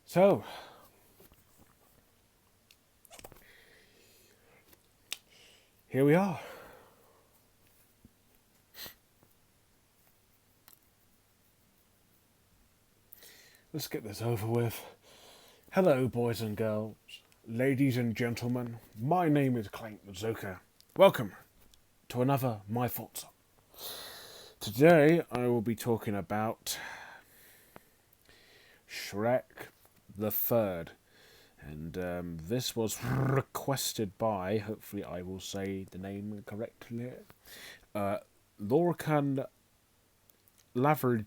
So, here we are. Let's get this over with. Hello, boys and girls, ladies and gentlemen. My name is Clayton Zucker. Welcome to another My Thoughts On. Today, I will be talking about Shrek the Third. And this was requested by, hopefully I will say the name correctly, Lorcan Lafferty,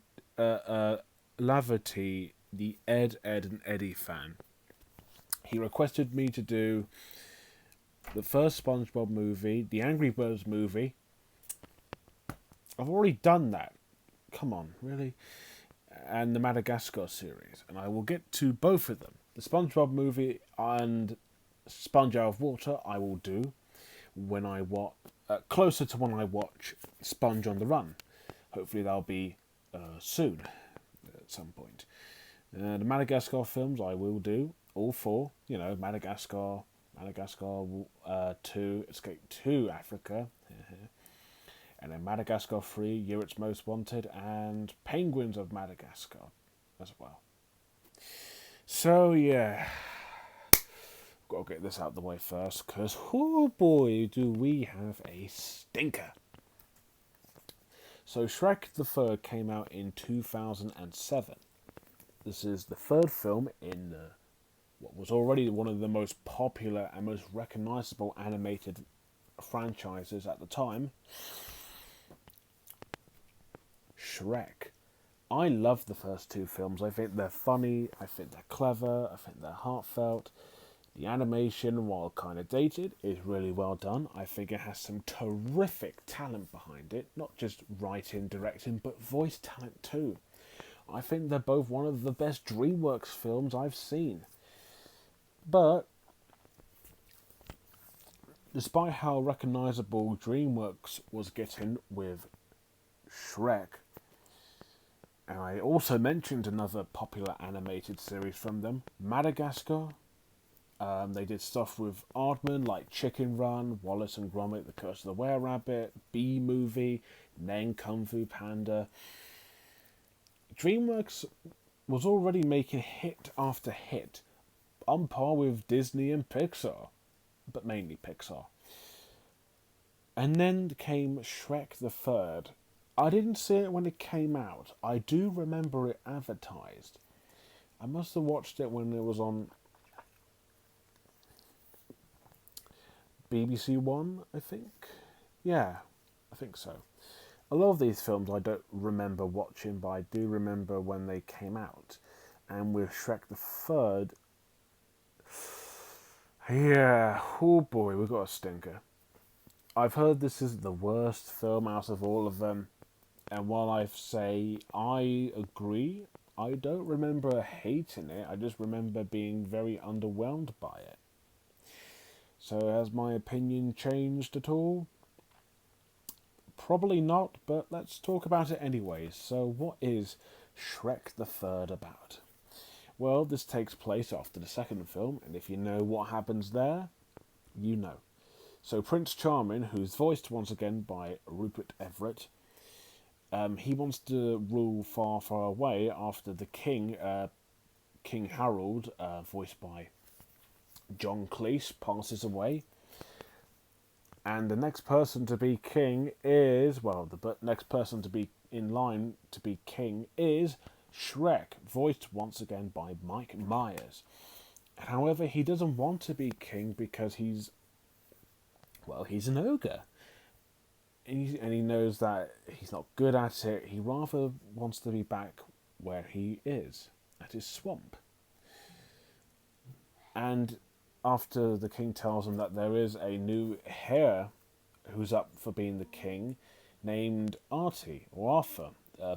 the Edd'n Eddy fan. He requested me to do the first SpongeBob movie, the Angry Birds movie. I've already done that. Come on, really? And the Madagascar series. And I will get to both of them. The SpongeBob movie and Sponge Out of Water I will do when I watch, closer to when I watch Sponge on the Run. Hopefully that'll be soon, at some point. The Madagascar films I will do, all four. You know, Madagascar 2, Escape to Africa, and then Madagascar 3, Year It's Most Wanted, and Penguins of Madagascar as well. So yeah, got to get this out of the way first, because oh boy, do we have a stinker. So Shrek the Third came out in 2007. This is the third film in what was already one of the most popular and most recognisable animated franchises at the time, Shrek. I love the first two films. I think they're funny, I think they're clever, I think they're heartfelt. The animation, while kind of dated, is really well done. I think it has some terrific talent behind it. Not just writing, directing, but voice talent too. I think they're both one of the best DreamWorks films I've seen. But, despite how recognisable DreamWorks was getting with Shrek, and I also mentioned another popular animated series from them, Madagascar. They did stuff with Aardman like Chicken Run, Wallace and Gromit, The Curse of the Were-Rabbit, Bee Movie, Neng Kung Fu Panda. DreamWorks was already making hit after hit, on par with Disney and Pixar, but mainly Pixar. And then came Shrek the Third. I didn't see it when it came out. I do remember it advertised. I must have watched it when it was on BBC One, I think. Yeah, I think so. A lot of these films I don't remember watching, but I do remember when they came out. And with Shrek the Third, yeah, oh boy, we got a stinker. I've heard this is the worst film out of all of them. And while I say I agree, I don't remember hating it. I just remember being very underwhelmed by it. So has my opinion changed at all? Probably not, but let's talk about it anyways. So what is Shrek the Third about? Well, this takes place after the second film, and if you know what happens there, you know. So Prince Charming, who's voiced once again by Rupert Everett, he wants to rule far, far away after the king, King Harold, voiced by John Cleese, passes away. And the next person to be king is, the next person to be in line to be king is Shrek, voiced once again by Mike Myers. However, he doesn't want to be king because he's an ogre. And he knows that he's not good at it. He rather wants to be back where he is, at his swamp. And after the king tells him that there is a new heir who's up for being the king, named Artie, or Arthur,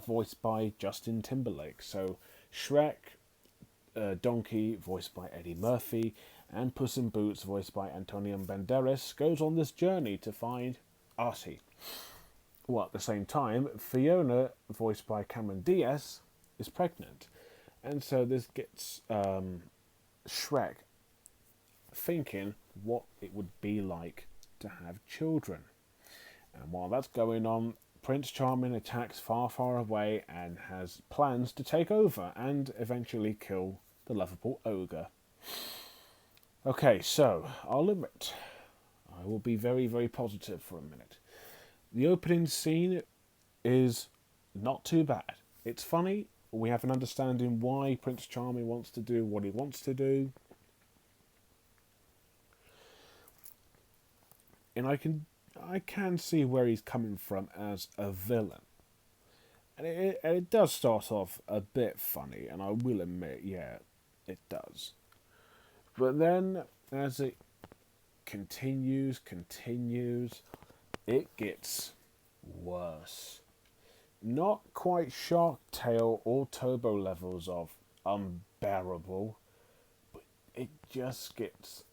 voiced by Justin Timberlake. So Shrek, Donkey, voiced by Eddie Murphy, and Puss in Boots, voiced by Antonio Banderas, goes on this journey to find Artie. Well, at the same time, Fiona, voiced by Cameron Diaz, is pregnant. And so this gets Shrek thinking what it would be like to have children. And while that's going on, Prince Charming attacks far, far away and has plans to take over and eventually kill the lovable ogre. Okay, so I'll admit, I will be very, very positive for a minute. The opening scene is not too bad. It's funny. We have an understanding why Prince Charming wants to do what he wants to do. And I can see where he's coming from as a villain. And it does start off a bit funny, and I will admit, yeah, it does. But then, as it continues, it gets worse. Not quite Shark Tale or Turbo levels of unbearable, but it just gets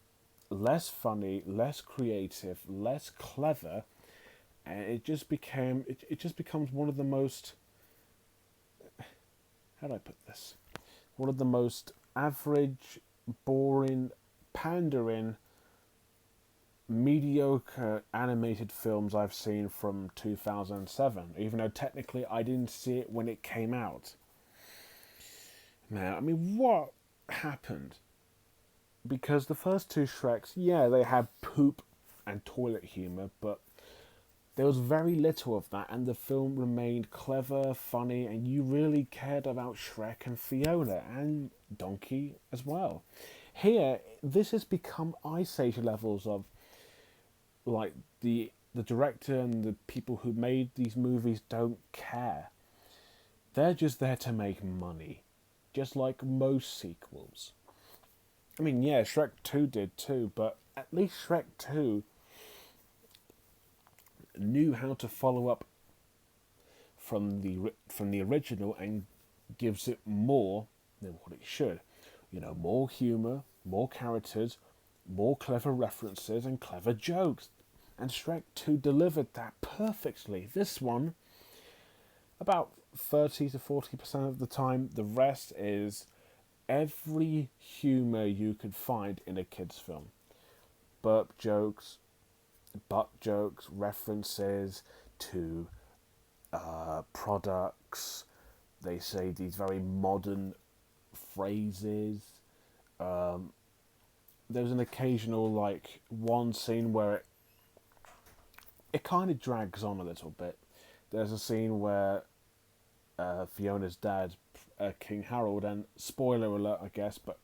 less funny, less creative, less clever, and it just becomes one of the most, how do I put this? One of the most average, boring, pandering, mediocre animated films I've seen from 2007, even though technically I didn't see it when it came out. Man, I mean, what happened? Because the first two Shreks, yeah, they had poop and toilet humour, but there was very little of that, and the film remained clever, funny, and you really cared about Shrek and Fiona, and Donkey as well. Here, this has become Ice Age levels of, like, the director and the people who made these movies don't care. They're just there to make money, just like most sequels. I mean, yeah, Shrek 2 did too, but at least Shrek 2 knew how to follow up from the original and gives it more than what it should. You know, more humour, more characters, more clever references and clever jokes. And Shrek 2 delivered that perfectly. This one, about 30 to 40% of the time, the rest is every humour you could find in a kid's film. Burp jokes, butt jokes, references to products. They say these very modern phrases. There's an occasional, like, one scene where it kind of drags on a little bit. There's a scene where Fiona's dad, King Harold, and spoiler alert, I guess, but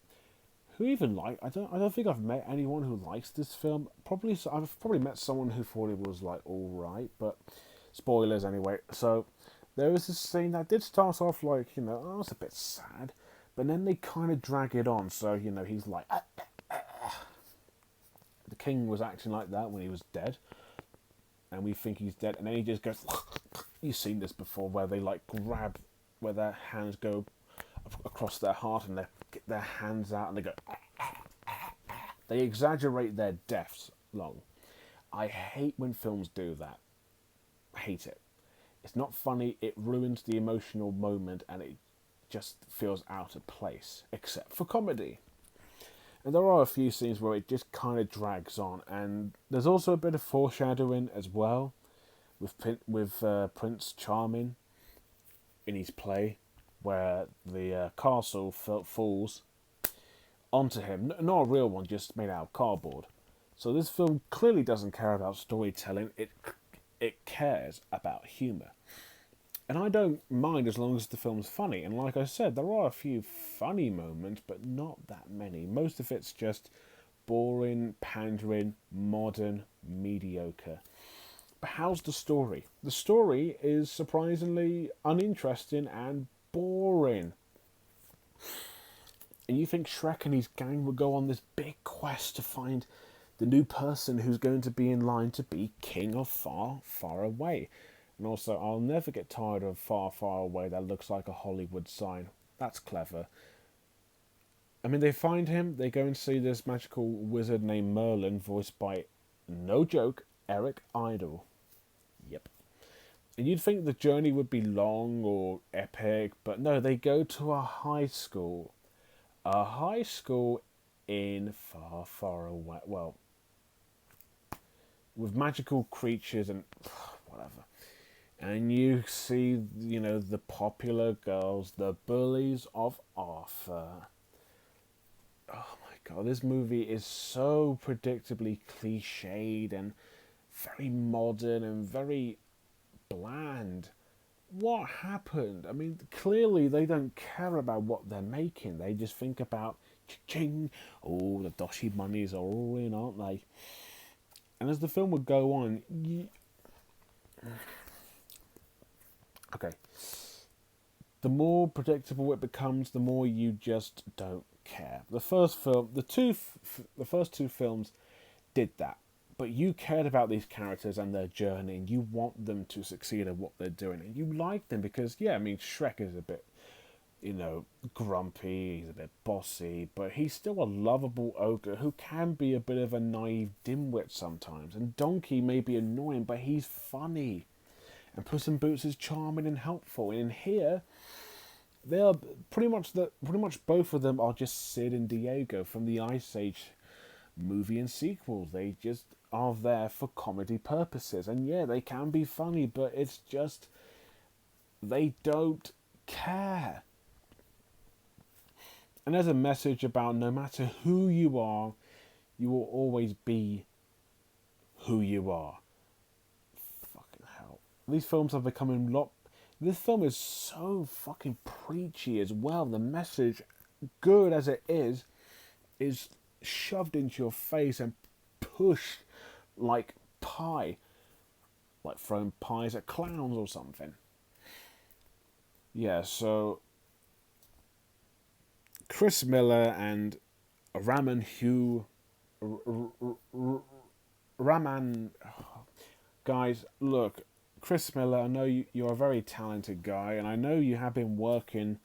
who even I don't think I've met anyone who likes this film. I've probably met someone who thought it was like all right, but spoilers anyway. So there was this scene that did start off like, you know, oh, it's a bit sad, but then they kind of drag it on. So, you know, he's like, the king was acting like that when he was dead, and we think he's dead, and then he just goes. You've seen this before, where they like grab, where their hands go across their heart, and they get their hands out, and they go. They exaggerate their deaths long. I hate when films do that. I hate it. It's not funny. It ruins the emotional moment, and it just feels out of place, except for comedy. And there are a few scenes where it just kind of drags on, and there's also a bit of foreshadowing as well, with Prince Charming in his play, where the castle falls onto him. Not a real one, just made out of cardboard. So this film clearly doesn't care about storytelling. It cares about humour. And I don't mind as long as the film's funny. And like I said, there are a few funny moments, but not that many. Most of it's just boring, pandering, modern, mediocre. But how's the story? The story is surprisingly uninteresting and boring. And you think Shrek and his gang would go on this big quest to find the new person who's going to be in line to be king of Far, Far Away. And also, I'll never get tired of Far, Far Away that looks like a Hollywood sign. That's clever. I mean, they find him, they go and see this magical wizard named Merlin, voiced by, no joke, Eric Idle. Yep. And you'd think the journey would be long or epic, but no, they go to a high school. A high school in far, far away. Well, with magical creatures and whatever. And you see, the popular girls, the bullies of Arthur. Oh my god, this movie is so predictably cliched and very modern and very bland. What happened? I mean, clearly they don't care about what they're making. They just think about ching. Oh, the Doshi monies are all in, aren't they? And as the film would go on, okay, the more predictable it becomes, the more you just don't care. The first film, the first two films did that, but you cared about these characters and their journey, and you want them to succeed at what they're doing, and you like them because, yeah, I mean, Shrek is a bit, grumpy, he's a bit bossy, but he's still a lovable ogre who can be a bit of a naive dimwit sometimes. And Donkey may be annoying, but he's funny. And Puss in Boots is charming and helpful. And in here, they are pretty much both of them are just Sid and Diego from the Ice Age movie and sequels. They just are there for comedy purposes. And yeah, they can be funny, but it's just they don't care. And there's a message about no matter who you are, you will always be who you are. Fucking hell. These films are becoming This film is so fucking preachy as well. The message, good as it is shoved into your face and pushed like pie. Like throwing pies at clowns or something. Yeah, so Chris Miller and Raman Hugh Raman guys, look, Chris Miller, I know you're a very talented guy, and I know you have been working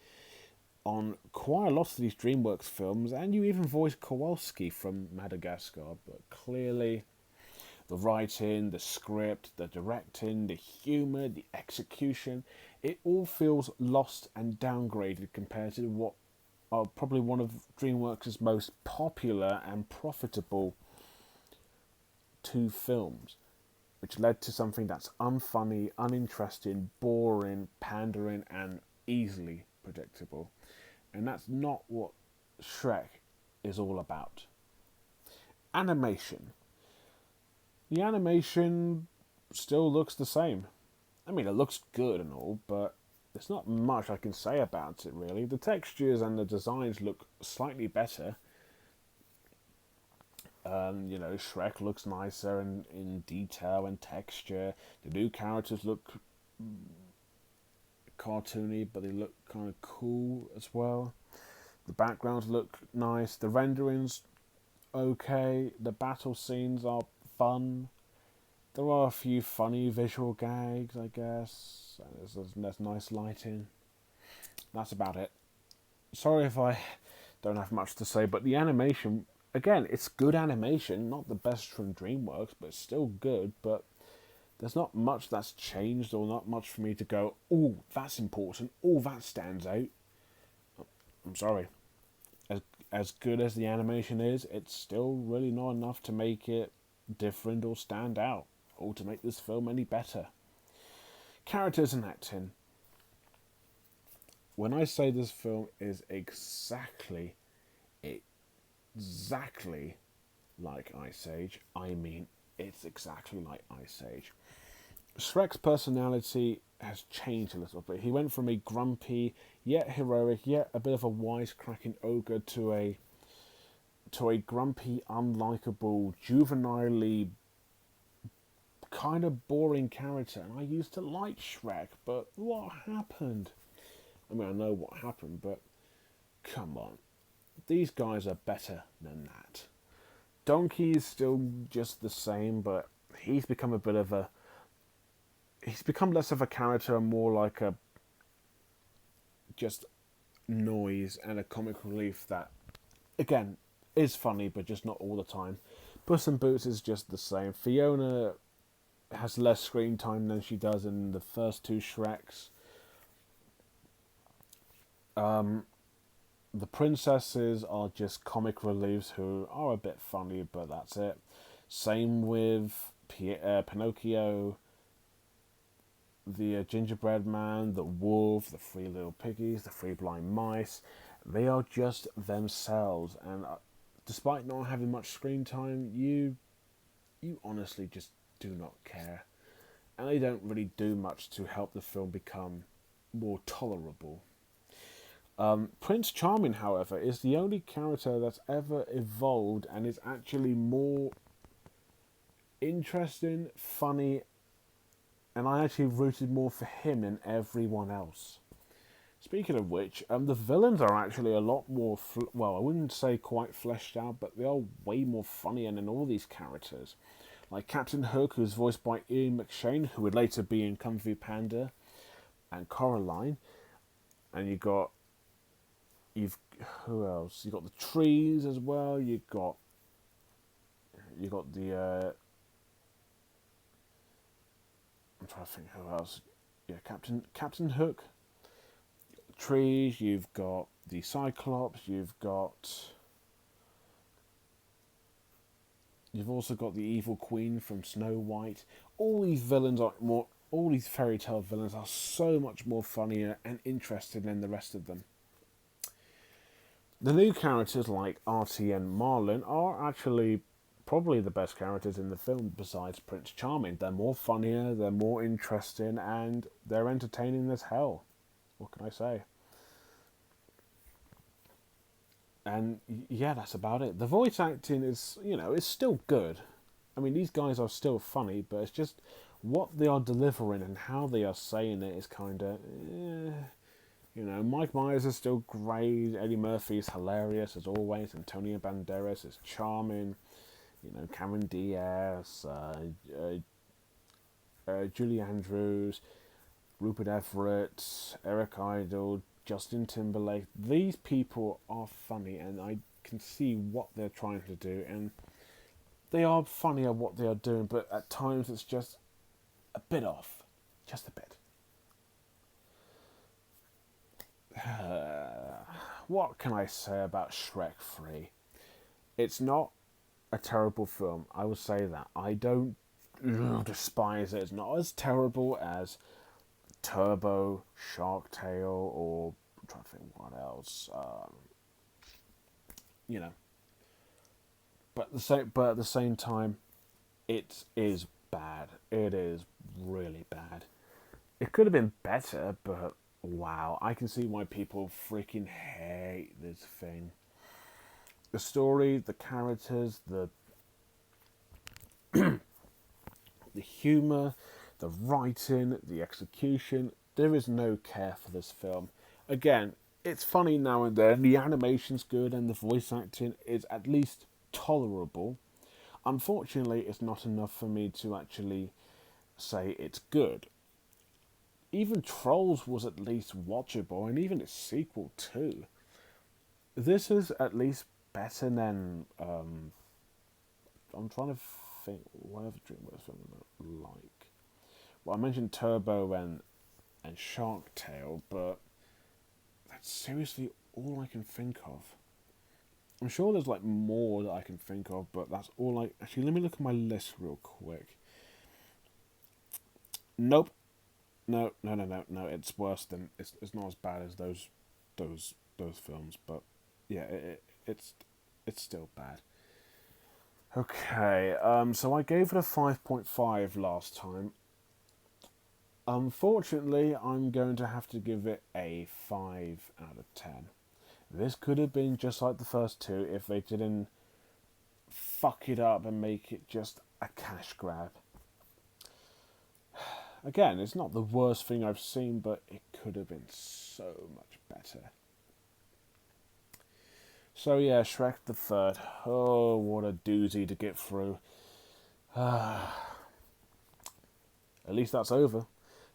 on quite a lot of these DreamWorks films, and you even voiced Kowalski from Madagascar, but clearly the writing, the script, the directing, the humour, the execution, it all feels lost and downgraded compared to what are probably one of DreamWorks' most popular and profitable two films, which led to something that's unfunny, uninteresting, boring, pandering, and easily predictable. And that's not what Shrek is all about. Animation. The animation still looks the same. I mean, it looks good and all, but there's not much I can say about it, really. The textures and the designs look slightly better. Shrek looks nicer in detail and texture. The new characters look cartoony, but they look kind of cool as well. The backgrounds look nice. The rendering's okay. The battle scenes are fun. There are a few funny visual gags, I guess. There's nice lighting. That's about it. Sorry if I don't have much to say, but the animation, again, it's good animation. Not the best from DreamWorks, but it's still good. But there's not much that's changed, or not much for me to go, oh, that's important. Oh, that stands out. I'm sorry. As good as the animation is, it's still really not enough to make it different or stand out, or to make this film any better. Characters and acting. When I say this film is exactly like Ice Age, I mean it's exactly like Ice Age. Shrek's personality has changed a little bit. He went from a grumpy, yet heroic, yet a bit of a wisecracking ogre to a grumpy, unlikable, juvenilely kind of boring character. And I used to like Shrek, but what happened? I mean, I know what happened, but come on. These guys are better than that. Donkey is still just the same, but he's become less of a character and more like a just noise and a comic relief that, again, is funny, but just not all the time. Puss in Boots is just the same. Fiona has less screen time than she does in the first two Shreks. The princesses are just comic reliefs who are a bit funny, but that's it. Same with Pinocchio, the gingerbread man, the wolf, the three little piggies, the three blind mice. They are just themselves, and despite not having much screen time, you honestly just do not care, and they don't really do much to help the film become more tolerable. Prince Charming, however, is the only character that's ever evolved and is actually more interesting, funny, and I actually rooted more for him than everyone else. Speaking of which, the villains are actually a lot more, well, I wouldn't say quite fleshed out, but they are way more funnier than all these characters. Like Captain Hook, who's voiced by Ian McShane, who would later be in Kung Fu Panda, and Coraline. And who else? You've got the trees as well. You've got the I'm trying to think who else. Yeah, Captain Hook, trees. You've got the Cyclops. You've also got the evil queen from Snow White. All these villains are more. All these fairy tale villains are so much more funnier and interesting than the rest of them. The new characters like Artie and Marlin are actually probably the best characters in the film besides Prince Charming. They're more funnier, they're more interesting, and they're entertaining as hell. What can I say? And yeah, that's about it. The voice acting is, it's still good. I mean, these guys are still funny, but it's just what they are delivering and how they are saying it is kind of, Mike Myers is still great. Eddie Murphy is hilarious as always. Antonio Banderas is charming. Cameron Diaz, Julie Andrews, Rupert Everett, Eric Idle, Justin Timberlake. These people are funny, and I can see what they're trying to do, and they are funny at what they are doing, but at times it's just a bit off. Just a bit. What can I say about Shrek 3? It's not a terrible film. I will say that. I don't despise it. It's not as terrible as Turbo, Shark Tale, or I'm trying to think what else. But at the same time, it is bad. It is really bad. It could have been better, but wow, I can see why people freaking hate this thing. The story, the characters, the humour, the writing, the execution. There is no care for this film. Again, it's funny now and then. The animation's good and the voice acting is at least tolerable. Unfortunately, it's not enough for me to actually say it's good. Even Trolls was at least watchable, and even its sequel too. This is at least better than I'm trying to think what other DreamWorks film I like. Well, I mentioned Turbo and Shark Tale, but that's seriously all I can think of. I'm sure there's like more that I can think of, but that's all I... Actually, let me look at my list real quick. Nope. No. It's worse than... It's not as bad as those films, but yeah, it's still bad. Okay, so I gave it a 5.5 last time. Unfortunately, I'm going to have to give it a 5 out of 10. This could have been just like the first two if they didn't fuck it up and make it just a cash grab. Again, it's not the worst thing I've seen, but it could have been so much better. So yeah, Shrek the Third. Oh, what a doozy to get through. At least that's over.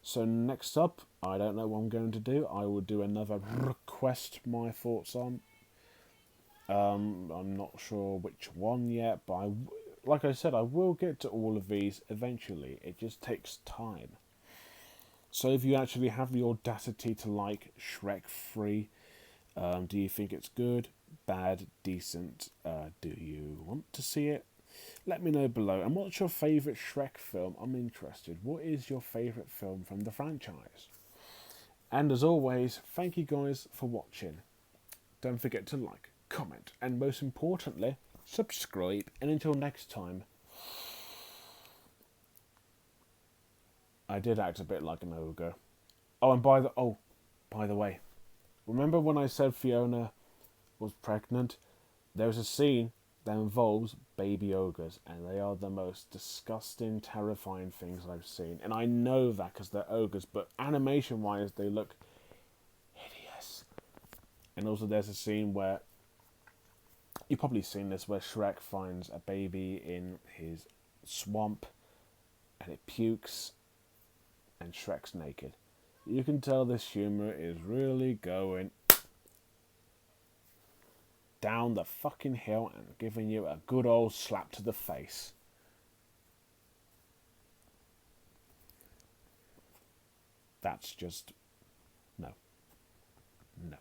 So next up, I don't know what I'm going to do. I will do another request my thoughts on. I'm not sure which one yet, but like I said, I will get to all of these eventually. It just takes time. So if you actually have the audacity to like Shrek 3, do you think it's good, bad, decent? Do you want to see it? Let me know below. And what's your favourite Shrek film? I'm interested. What is your favourite film from the franchise? And as always, thank you guys for watching. Don't forget to like, comment, and most importantly, subscribe. And until next time, I did act a bit like an ogre. Oh, and by the way, remember when I said Fiona was pregnant? There's a scene that involves baby ogres, and they are the most disgusting, terrifying things I've seen. And I know that because they're ogres, but animation-wise, they look hideous. And also, there's a scene where you've probably seen this, where Shrek finds a baby in his swamp, and it pukes, and Shrek's naked. You can tell this humour is really going down the fucking hill and giving you a good old slap to the face. That's just... no. No.